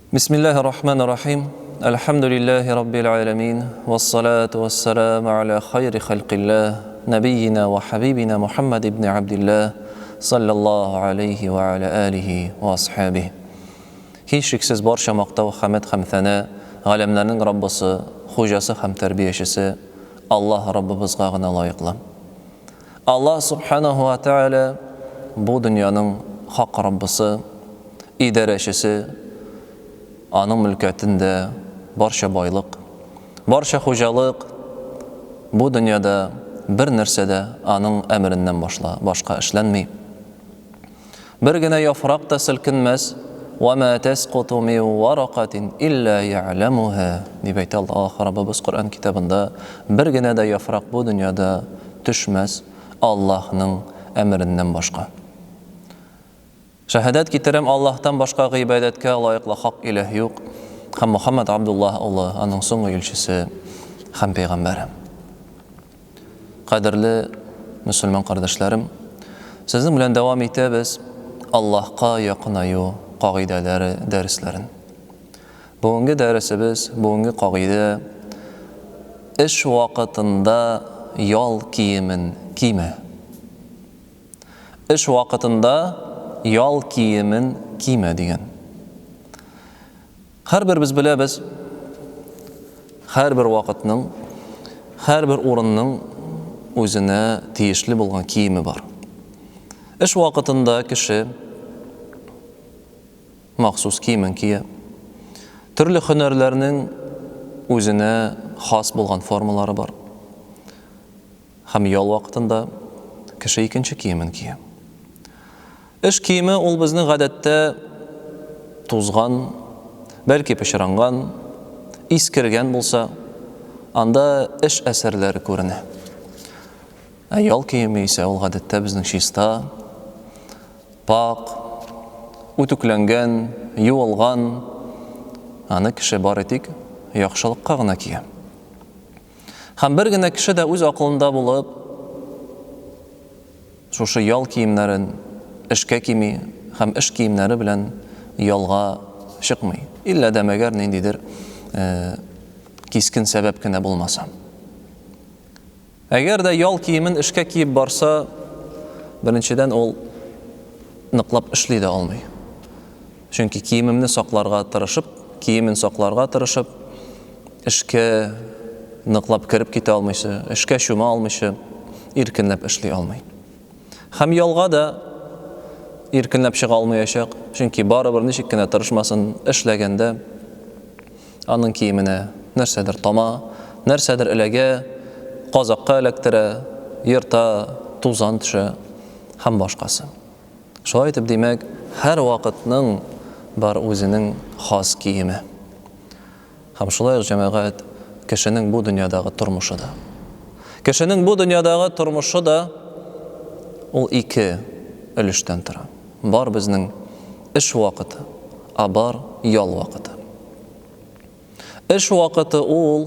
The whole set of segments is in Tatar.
Bismillahirrahmanirrahim. Elhamdülillahi Rabbil alemin. Vessalatu vesselamu ala hayri halqillah. Nebiyyina ve habibina Muhammed ibn Abdillah. Sallallahu aleyhi ve ala alihi ve ashabihi. Hiç şüphesiz barcha maqtav, hamd, hamthana, alemlerin Rabbisi, hujasi ham tarbiyachisi Allah Rabbimizga gina loyiqli. Allah subhanahu ve taala bu dünyanın haq Rabbisi, idarachisi, anın mülkiyetinde barcha boyliq, barcha xo'jalik bu dünyada bir narsada anın emrinden başqa ishlanmay. Birgina yaproq da silkinmas. وَمَا تَسْقُطُ مِنْ وَرَقَةٍ إِلَّا يَعْلَمُهَا deb aytadi Allah Rabbimiz Qur'on kitobida. Birgina da yaproq bu dünyada tushmas Allohning emrinden başqa. Shahadat ketirim Allah'tan başqa ibadatga loyiqli haq ilah yo'q. Ham Muhammed Abdullah Allah aның so'nggi elchisi ham payg'ambari. Qadrli musulmon qardoshlarım, sizin bilan davom etamiz Allohga yaqinayu qoidalari darslarin. Bugungi darsimiz, bugungi qoida ish vaqtida yol kiyimin kiyma. Ish vaqtida yol kiyimin kiyma degan. Har bir biz bilamiz, har bir vaqtning, har bir o'rinning o'zina tegishli bo'lgan kiyimi bor. Ish vaqtida kishi maxsus kiyimin kiya. Turli hunarlarning o'zina xos bo'lgan formalari bor. Ham yol vaqtida kishi ikkinchi kiyimin kiya. Ish kiyimi ol bizning odatda tuzgan, balki pishrangan, iskirgan bo'lsa, anda ish asarlari ko'rinadi. Ayol kiyimi esa ol odatda bizning shista, pok, utuklangan, yuvilgan, ani kishi bor etik, yaxshilikqa gina kiya. Ham birgina kishi da o'z aqlida bo'lib, shu yol kiyimlarin ishga kiymi, ham ish kiyimlari bilan yolga chiqmay. Illa demagar nendidir keskin sababgina bo'lmasa. Agarda yol kiyimin ishga kiyib borsa, birinchidan ol niqlab ishlaydi olmay. Chunki kiyimimni saqlarga tirishib, ishga niqlab kirib keta olmaysa, ishga shuma olmaysa, erkinlab ishlay olmay. Ham yolga da erkinlab chiqa olmayacaq. Chunki baribir nechikkina tirishmasin, ishlaganda aning kiyimini narsadir toma, narsadir ilaga, qozoqqa ilaktira, yirta, tuzan tusha, ham boshqasi. Shu aytib demak, har vaqtning bar o'zining xos kiyimi. Ham shulay jamoat kishining bu dunyodagi turmushida. Kishining bu dunyodagi turmushida u ikki ulushdan turadi. Bor bizning ish vaqti, bor yol vaqti. Ish vaqti ul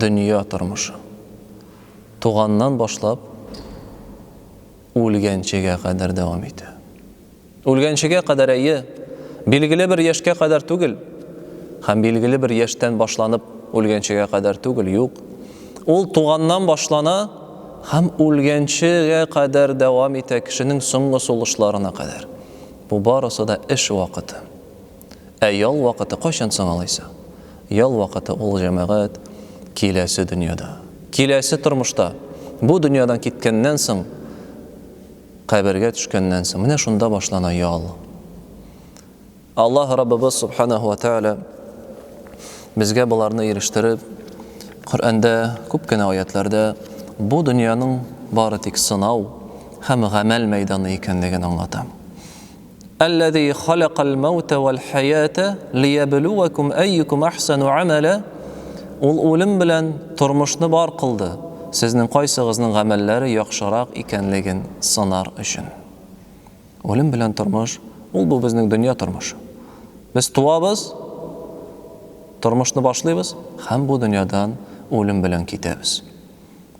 dunyo turmushi. Tug'andan boshlab o'lganchaga qadar davom etadi. O'lganchaga qadar belgili bir yoshga qadar tugil, ham belgili bir yoshdan boshlanib o'lganchaga qadar tugil, yo'q. Ul tug'andan boshlana ham o'lganchaga qadar davom etadi, kishining so'nggi so'lishlarini qadar. Bu borasida ish vaqti. Ayol vaqti qachon so'nglaysa? Yol vaqti ul jamoat kelasi dunyoda, kelasi turmushda, bu dunyodan ketgandan so'ng, qabrga tushgandan so'ng, mana shunda boshlana yol. Allah Rabbimiz subhanahu va taala bizga bularni erishtirib, Qur'onda ko'pgina oyatlarda bu dunyoning bari tik sinov ham g'amal maydoni ekanligini anglatadi. Allazi xalaqal mauta val hayata liyabluwakum ayyukum ahsanu amala. Ul o'lim bilan turmushni bor qildi. Sizning qaysig'izning amallari yaxshiroq ekanligini sinar uchun. O'lim bilan turmush, ul bu bizning dunyo turmushi. Biz tug'amiz, turmushni boshlaymiz, ham bu dunyodan o'lim bilan ketamiz.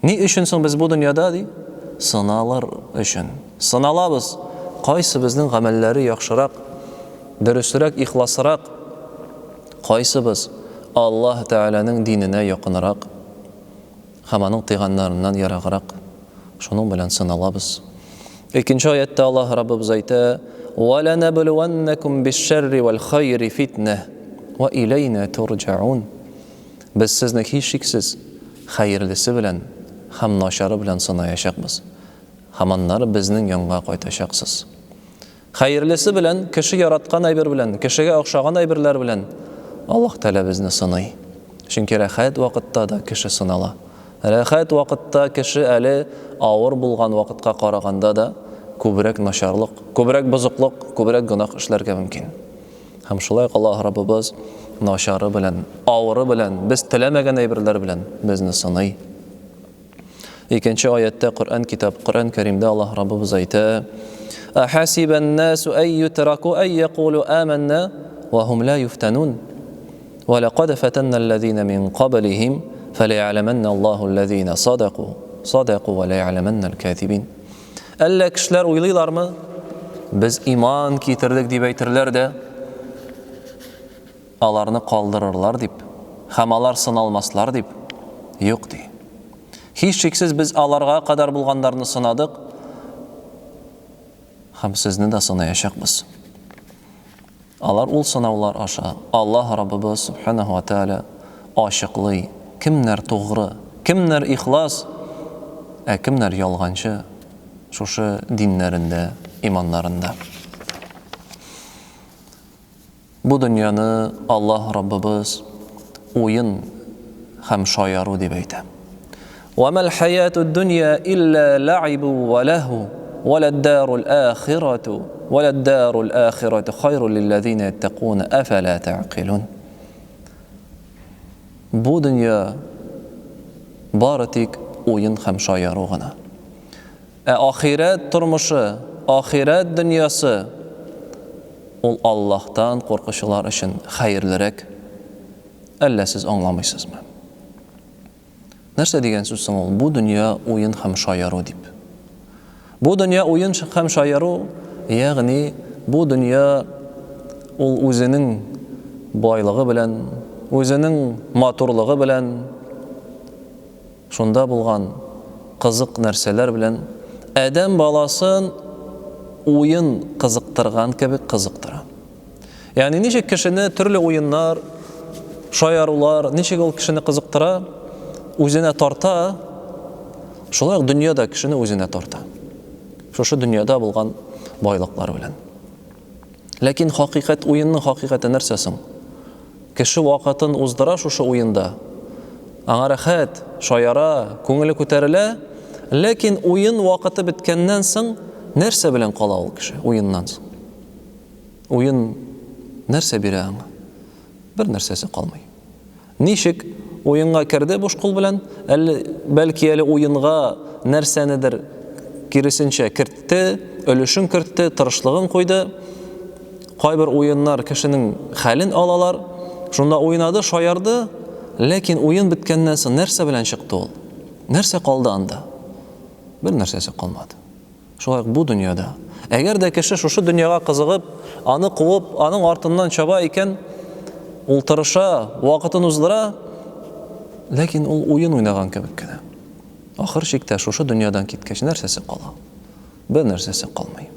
Ne uchun so'ng biz bu dunyoda deydi? Sınavlar uchun. Sınalabız. Qaysi bizning amallari yaxshiroq, durustroq, ixlosroq Кайсыбыз Аллаһ Тәгаләнең диненә якынрак, һәм аның тыйганнарыннан яраграк, шуның белән сыналабыз. Икенче аятта Аллаһ Раббыбыз әйтә: وَلَنَبْلُوَنَّكُمْ بِالشَّرِّ وَالْخَيْرِ فِتْنَةً وَإِلَيْنَا تُرْجَعُونَ. Без сезне һич шиксез хәерлесе белән һәм начары белән сынаячакбыз. Һәм аннары безнең янга кайтачаксыз. Хәерлесе белән, кеше яраткан әйбер белән, кешегә охшаган әйберләр белән Аллаһ Тәгалә безне сыный. Чөнки рәхәт вакытта да кеше сынала. Рәхәт вакытта кеше әле авыр булган вакытка караганда да күбрәк начарлык, күбрәк бозыклык, күбрәк гынах эшләргә мөмкин. Һәм шулай Аллаһ Раббыбыз начары белән, авыры белән, без теләмәгән әйберләр белән безне сыный. Икенче аятта Коръән Кәримдә Аллаһ Раббыбыз әйтә: أَحَسِبَ النَّاسُ أَن يُتْرَكُوا أَن يَقُولُوا آمَنَّا وَهُمْ لَا يُفْتَنُونَ وَلَقَدْ فَتَنَّا الَّذِينَ مِنْ قَبْلِهِمْ فَلَيَعْلَمَنَّ اللَّهُ الَّذِينَ صَدَقُوا وَلَيَعْلَمَنَّ الْكَاذِبِينَ. Әллә кешеләр уйлыйлармы? Без иман китердек дип әйтерләр дә, аларны калдырырлар дип, һәм алар сыналмаслар дип. Юк ди. Һич шиксез без аларга кадәр булганнарны сынадык, һәм сезне дә сынаячакбыз. Алар ул сынаулар аша Аллаһ Раббыбыз Субханаһу ва Тәгалә ачыклый, кемнәр тугры, кемнәр ихлас, кемнәр ялганчы шушы диннәрендә, иманнарында. Бу дөньяны Аллаһ Раббыбыз уен һәм шаяру дип әйтә. وَمَا الْحَيَاةُ الدُّنْيَا إِلَّا لَعِبٌ وَلَهْوٌ وَلَلدَّارُ الْآخِرَةُ خَيْرٌ لِلَّذِينَ يَتَّقُونَ أَفَلَا تَعْقِلُونَ. Бу дөнья бары тик уен һәм шаяру гына. Ахират тормышы, ахират дөньясы ул Аллаһтан куркучылар өчен хәерлерәк. Әллә сез аңламыйсызмы? Нәрсә дигән сүз соң ул? Бу дөнья уен һәм шаяру дип. Бу дөнья уен һәм шаяру, ягъни бу дөнья ул үзенең байлыгы белән, үзенең матурлыгы белән, шунда булган кызык нәрсәләр белән адәм баласын уен кызыктырган кебек кызыктыра. Ягъни ничек кешене төрле уеннар, шаярулар, ничек ул кешене кызыктыра, үзенә тарта, шулай ук дөньяда кешене үзенә тарта. Шушы дөньяда булган байлыклар белән. Ләкин хакыйкать, уенның хакыйкате нәрсә соң? Кеше вакытын уздыра шушы уенда. Аңа рәхәт, шаяра, күңеле күтәрелә, ләкин уен вакыты биткәннән соң нәрсә белән кала ул кеше уеннан соң? Уен нәрсә бирә аңа? Бер нәрсәсе калмый. Ничек уенга керде буш кул белән, бәлки әле уенга нәрсәнедер киресенчә кертте, өлешен кертте, тырышлыгын куйды. Кайбер уеннар кешенең хәлен алалар, шунда уйнады, шаярды, ләкин уен биткәннән соң нәрсә белән чыкты ул? Нәрсә калды анда? Бер нәрсәсе калмады. Шулай бу дөньяда. Әгәр дә кеше шушы дөньяга кызыгып, аны куып, аның артыннан чаба икән, ул тырыша, вакытын уздыра, ләкин ул уен уйнаган кебек кенә. Ахыр чиктә шушы дөньядан киткәч нәрсәсе кала? Бер нәрсәсе калмый.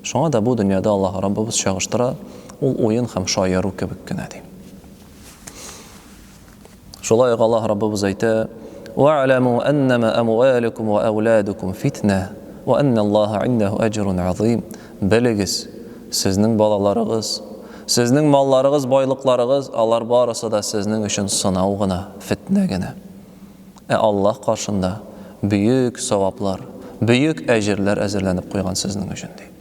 Шуңа да бу дөньяда Аллаһ Раббыбыз чагыштыра, ул уен һәм шаяру кебек кенә ди. Шулай Аллаһ Раббыбыз әйтә: وَاعْلَمُوا أَنَّمَا أَمْوَالُكُمْ وَأَوْلَادُكُمْ فِتْنَةٌ وَأَنَّ اللَّهَ عِنْدَهُ أَجْرٌ عَظِيمٌ. Белегез, сезнең балаларыгыз, сезнең малларыгыз, байлыкларыгыз, алар барысы да сезнең өчен сынау гына, фитнә генә. Аллаһ каршында бөек саваплар, бөек әҗерләр әзерләнеп куйган сезнең өчен ди.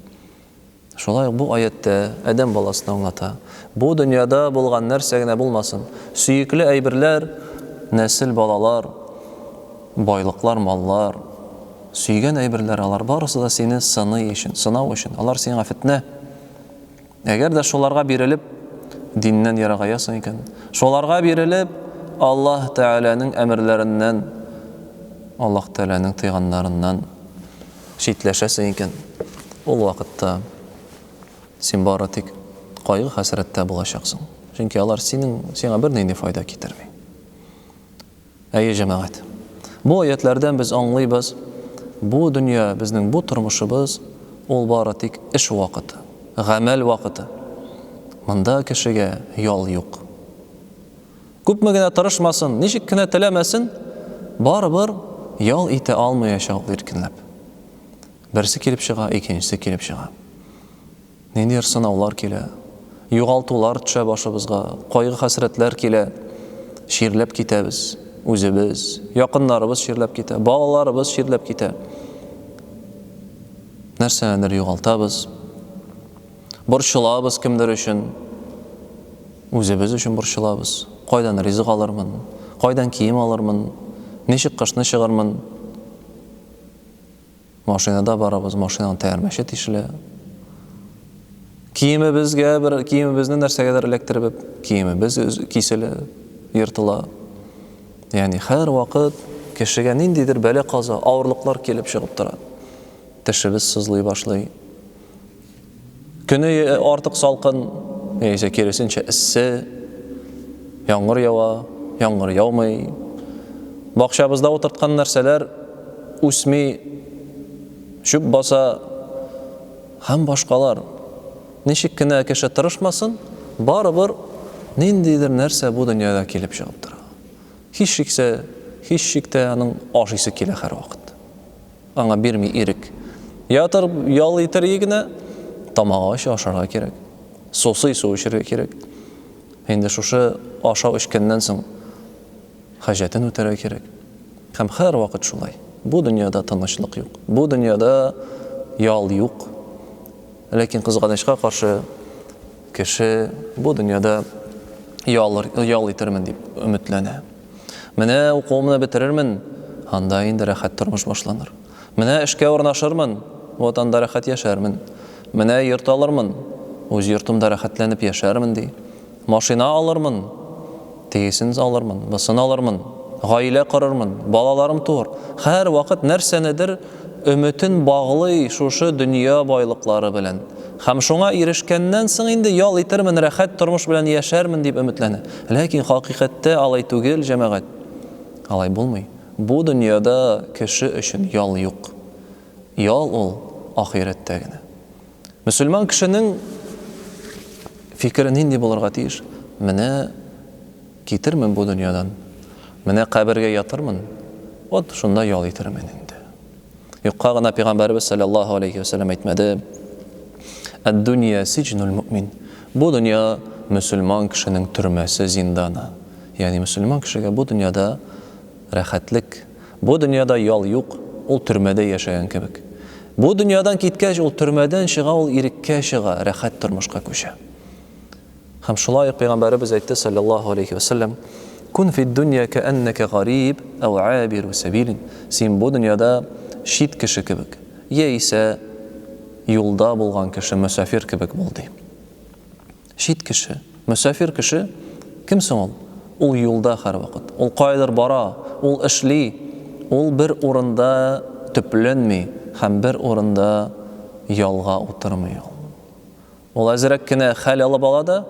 Шулай бу аятта адәм баласына аңлата. Бу дөньяда булган нәрсә генә булмасын, сөекле әйберләр, нәсел балалар, байлыклар, маллар, сөйгән әйберләр, алар барысы да сине сыный өчен, сынау өчен. Алар сиңа фитнә. Әгәр дә шуларга бирелеп диннән ярагаясың икән, шуларга бирелеп Аллаһ Тәгаләнең әмерләреннән, Аллаһ Тәгаләнең тыйганнарыннан читләшәсең икән, ул вакытта син бары тик кайгы хәсрәттә булачаксың. Чөнки алар сиңа бернинди файда китерми. Әйе, җәмәгать. Бу аятлардан без аңлыйбыз, бу дөнья, безнең бу тормышыбыз, ул бары тик эш вакыты, гамәл вакыты. Монда кешегә ял юк. Күпме генә тырышмасын, ничек кенә теләмәсен, барыбер ял итә алмаячак иркенләп. Берсе килеп чыга, икенчесе килеп чыга. Нинди сынаулар килә, югалтулар төшә башыбызга, кайгы хәсрәтләр килә, ширләп китәбез, үзебез, якыннарыбыз ширләп китә, балаларыбыз ширләп китә. Нәрсәнедер югалтабыз, борчылабыз кемдер өчен, үзебез өчен борчылабыз. Кайдан ризык алырмын, кайдан кием алырмын, ничек кышны чыгармын. Машинада барабыз, машинаның тәгәрмәче тишелә. Киемебезне нәрсәгәдер эләктереп, киемебез киселә, йыртыла. Ягъни һәр вакыт кешегә ниндидер бәла-каза, авырлыклар килеп чыгып тора. Тешебез сызлый башлый. Көне артык салкын, яисә киресенчә эссе, яңгыр ява, яңгыр яумый. Бакчабызда утырткан нәрсәләр үсми, чүп баса, һәм башкалар. Ничек кенә кеше тырышмасын, барыбер ниндидер нәрсә бу дөньяда килеп чыгып тора. Һич шиктә аның ашыйсы килә һәр вакыт. Аңа бирми ирек. Ятыр ял итер генә, тамагы ашарга кирәк. Сусый су эчәргә кирәк. Инде шушы ашау эчкәннән соң хаҗәтен үтәргә кирәк. Һәм һәр вакыт шулай. Бу дөньяда тынычлык юк. Бу дөньяда ял юк. Ләкин кызганычка каршы кеше бу дөньяда ял итермен дип өметләнә. Менә укуымны бетерермен, анда инде рәхәт тормыш башланыр. Менә эшкә урнашырмын, вот анда рәхәт яшәрмен. Менә йорт алырмын, үз йортымда рәхәтләнеп яшәрмен ди. Машина алырмын, тегесен алырмын, бусын алырмын, гаилә корырмын, балаларым туыр. Һәр вакыт нәрсәнедер өмөтен баглый шушы дөнья байлыклары белән. Һәм шуңа ирешкәннән соң инде ял итермен, рәхәт тормыш белән яшәрмен дип өметләнә. Ләкин хакыйкатьтә алай түгел, җәмәгать. Алай булмый. Бу дөньяда кеше өчен ял юк. Ял ул ахирәттә генә. Мөселман кешенең фикере нинди булырга тиеш? Менә китермен бу дөньядан. Менә кабергә ятырмын. Вот шунда ял итермен инде. Юкка гына Пәйгамбәрбез саллаллаһу алейхи ва саллям әйтмәде. Ад-дөнья сиҗнул муъмин. Бу дөнья мөселман кешенең төрмәсе, зинданы. Ягъни мөселман кешегә бу дөньяда рәхәтлек, бу дөньяда ял юк, ул төрмәдә яшәгән кебек. Бу дөньядан киткәч, ул төрмәдән чыга, ул иреккә чыга, рәхәт тормышка күчә. Һәм шулай Пәйгамбәрбез әйтте саллаллаһу алейхи ва саллям: "Кун фи ад-дөнья кааннака гариб ау абиру сабил." Син бу дөньяда шит кеше кебек, яисә юлда булган кеше, мөсафир кебек бул ди. Шит кеше, мөсафир кеше кем соң ул? Ул юлда һәр вакыт. Ул кайдыр бара, ул эшли, ул бер урында төпләнми, һәм бер урында ялга утырмый ул. Ул әзрәк кенә хәл алып ала да,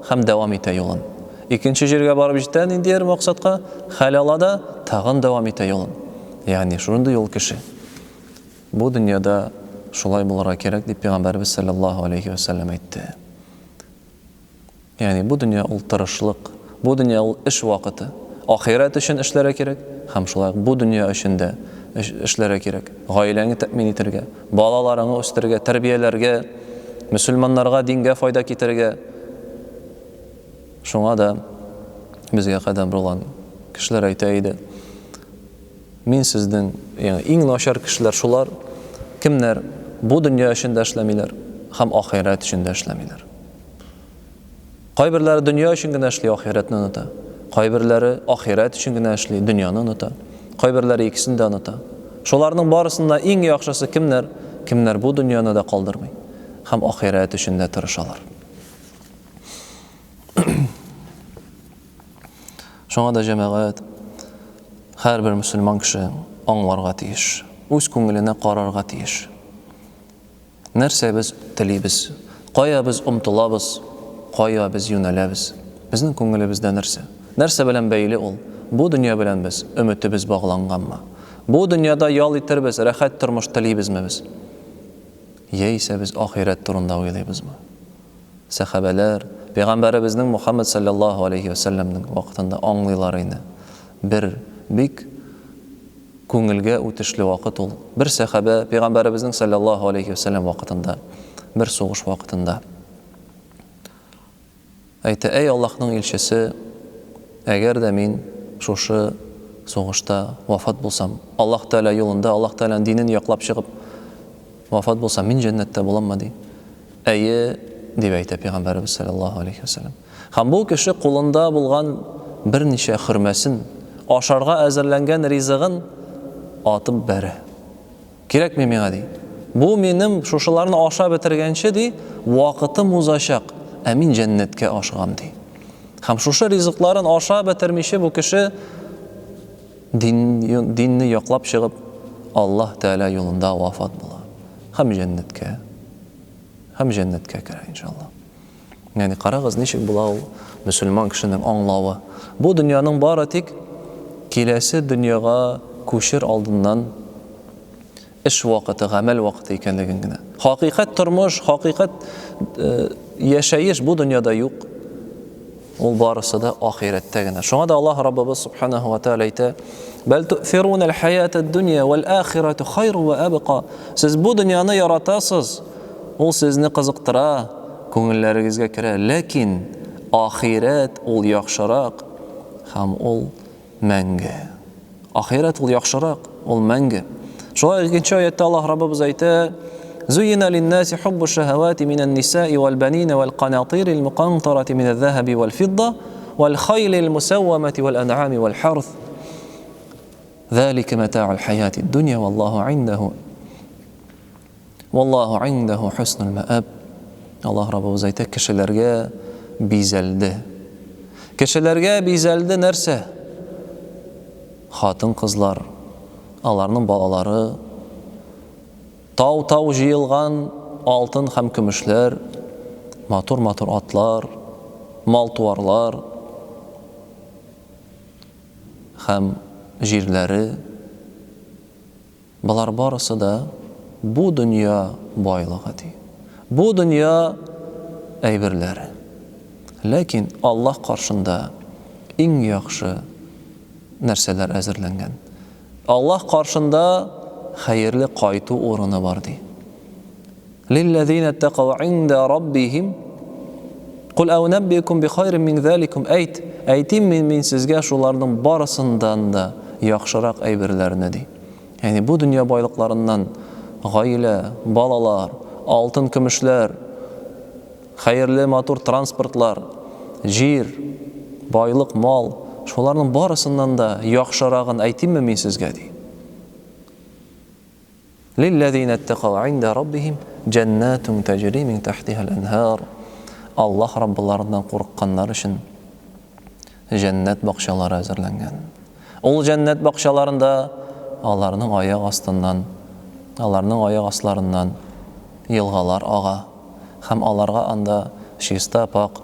һәм дәвам итә юлын. Икенче җиргә барып җитә, нинди максатка хәл ала да, тагын дәвам итә юлын. Ягъни шундый юл кеше. Бу дөньяда шулай булырга кирәк дип Пәйгамбәрбез саллаллаһу алейхи ва саллям әйтте. Ягъни бу дөнья ул тырышлык, бу дөнья ул эш вакыты. Ахират өчен эшләргә кирәк, һәм шулай бу дөнья өчен дә эшләргә кирәк. Гаиләңне тәэмин итәргә, балаларыңны үстергә, тәрбияләргә, мөселманнарга, дингә файда китәргә. Шуңа да безгә кадәм булган кешеләр әйтә иде. Мин сезнең иң начар кешеләр шулар, кемнәр бу дөнья өчен дә эшләмиләр, һәм ахират өчен дә эшләмиләр. Кайберләре дөнья өчен генә эшли, ахиратны оныта. Кайберләре ахират өчен генә эшли, дөньяны оныта. Кайберләре икесен дә оныта. Шуларның барысында иң яхшысы кемнәр? Кемнәр бу дөньяны да калдырмый, һәм ахират өчен дә тырышалар. Шуңа да җәмәгать, һәрбер мөселман кеше аңларга тиеш, үз күңеленә карарга тиеш. Нәрсә без телибез, кая без омтылабыз, кая без юнәләбез. Безнең күңелебездә нәрсә? Нәрсә белән бәйле ул? Бу дөнья белән без өметебез багланганмы? Бу дөньяда ял итербез, рәхәт тормыш телибезме без? Яисә без ахират турында уйлыйбызмы? Сахабалар, Пәйгамбәребезнең Мухаммад саллаллаһу алейхи ва саллямның вакытында аңлыйлар иде. Бер бик күңелгә үтешле вакыт ул. Бер сахаба Пәйгамбәребезнең саллаллаһу алейхи ва саллям вакытында, бер сугыш вакытында әйтә: "Эй Аллаһның илчесе, әгәр дә мин шушы сугышта вафат булсам, Аллаһ Тәала юлында, Аллаһ Тәаланың динен яклап чыгып вафат булсам, мин җәннәттә буламмы?" ди. "Әйе", дип әйтә Пәйгамбәребез саллаллаһу алейхи ва саллям. Һәм бу кеше кулында булган берничә хөрмәсен, ашарга әзерләнгән ризыгын атып бәрә. "Кирәкми миңа", ди. "Бу минем шушыларны ашап бетергәнче", ди, "вакытым узачак, ә мин җәннәткә ашыгам", ди. Һәм шушы ризыкларын ашап бетермичә бу кеше динне яклап чыгып, Аллаһ Тәала юлында вафат була. Һәм җәннәткә керә иншаллах. Ягъни карагыз, ничек була ул мөселман кешенең аңлавы. Бу дөньяның бары тик киләсе дөньяга күчер алдыннан эш вакыты, гамәл вакыты икәнлеген генә. Хакыйкать тормыш, хакыйкать яшәеш бу дөньяда юк. Ул барысы да ахирәттә генә. Шуңа да Аллаһ Раббыбыз субханаһу ва тааля әйтә: "Бәл ту'фирун аль-хаят ад-дунья вал-ахирату хайру ва абqa." Сез бу дөньяны яратасыз. Ул сезне кызыктыра, күңелләрегезгә керә, ләкин ахират ул яхшырак һәм ул мәңге. Ахират ул яхшырак, ул мәңге. Шуңа икенче аятта Аллаһ Раббыбыз әйтә: "Зуйина лин-наси хуббу шахавати минан-ниса'i вал-банина вал-канатири al-muqantarati min adh-dhahabi wal-fidda wal-khayli al-musawwamati wal-an'ami wal-harth. Dhalika mata'u al-hayati ad-dunya wallahu 'indahu husnul ma'ab." Аллаһ Раббыбыз әйтә: "Кешеләргә бизәлде. Кешеләргә бизәлде нәрсә? Хатын-кызлар, аларның балалары, тау-тау җыелган алтын һәм көмешләр, матур-матур атлар, мал-туарлар һәм җирләре. Булар барысы да бу дөнья байлыгы, ди. Бу дөнья әйберләре. Ләкин Аллаһ каршында иң яхшы нәрсәләр әзерләнгән. Аллаһ каршында хәерле кайту урыны бар, ди. Лилләзина тақау инда раббихим Кул аунаббикум би хайрин мин заликум. Әйтим мин сезгә шуларның барысындан да яхшырак әйберләрне, ди. Ягъни бу дөнья байлыкларыннан гаилә, балалар, алтын көмешләр, хәерле матур транспортлар, җир, байлык, мал, шуларның барысыннан да яхшырагын әйтимме мин сезгә, ди. Лилләзина тақау инда раббихим джаннатун таҗри мин тахтиха ал-анһар. Аллаһ Раббыларыннан курыкканнар өчен җәннәт бакчалары әзерләнгән. Ул җәннәт бакчаларында аларның аяк астыннан, аларның аяк асларыннан елгалар ага һәм аларга анда чиста пак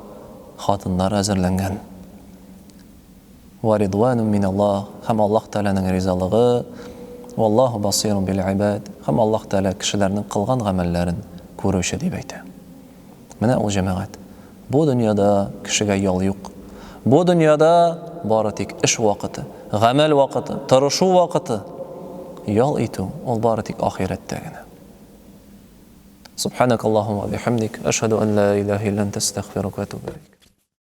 хатыннар әзерләнгән. Ва ридванун миналлаһ, һәм Аллаһ Тәаланың ризалыгы. Валлаһу басирун бил ибад, һәм Аллаһ Тәала кешеләрнең кылган гамәлләрен күрүче дип әйтә. Менә ул җәмәгать. Бу дөньяда кешегә ял юк. Бу дөньяда бары тик эш вакыты, гамәл вакыты, тырышу вакыты. Ял итү ул бары тик ахирәттә генә. Субханакаллаһумма ва бихамдик, ашһаду ан ла илаха илля анта, астагфирука ва атубу илейк.